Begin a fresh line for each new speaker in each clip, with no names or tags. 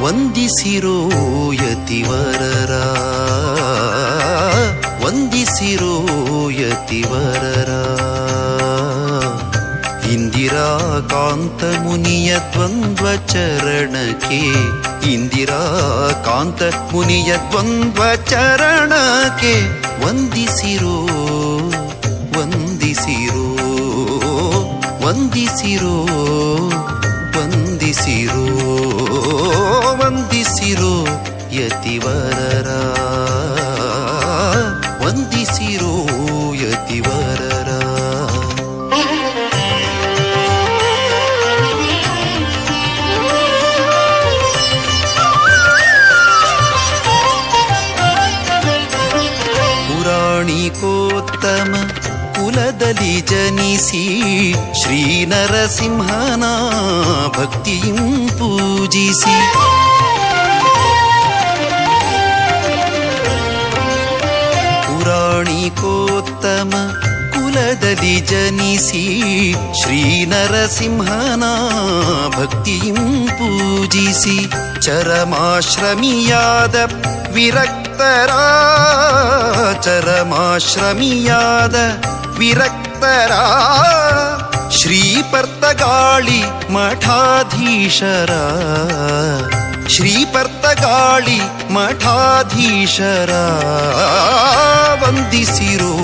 ವಂದಿಸಿರೋ ಯತಿವರರ, ವಂದಿಸಿರೋ ಯತಿವರರ. ಇಂದಿರಾ ಕಾಂತ ಮುನಿಯ ದ್ವಂದ್ವ ಚರಣಕ್ಕೆ, ಇಂದಿರಾ ಕಾಂತ ಮುನಿಯ ದ್ವಂದ್ವ ಚರಣಕ್ಕೆ ವಂದಿಸಿರೋ, ವಂದಿಸಿರೋ, ವಂದಿಸಿರೋ, ವಂದಿಸಿರೋ, ವಂದಿಸಿರೋ ಯತಿವರರ, ವಂದಿಸಿರೋ ಯತಿವರರ. ಪುರಾಣಿಕೋತ್ತಮ ಕುಲದಲ್ಲಿ ಜನಿಸಿ ಶ್ರೀ ನರಸಿಂಹನ ಭಕ್ತಿಯಂ ಪೂಜಿಸಿ, ಪುರಾಣಿಕೋತ್ತಮ ಕುಲದಲ್ಲಿ ಜನಿಸಿ ಶ್ರೀ ನರಸಿಂಹನ ಭಕ್ತಿಯಂ ಪೂಜಿಸಿ, ಚರಮಾಶ್ರಮಿಯಾದ ವಿರಕ್ತರ, ಚರಮಾಶ್ರಮಿಯಾದ ವಿರಕ್ತರ ಶ್ರೀಪರ್ತಗಾಳಿ ಮಠಾಧೀಶರ, ಶ್ರೀಪರ್ತಗಾಳಿ ಮಠಾಧೀಶರ ವಂದಿಸಿರೋ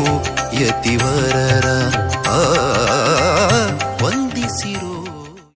ಯತಿವರರ.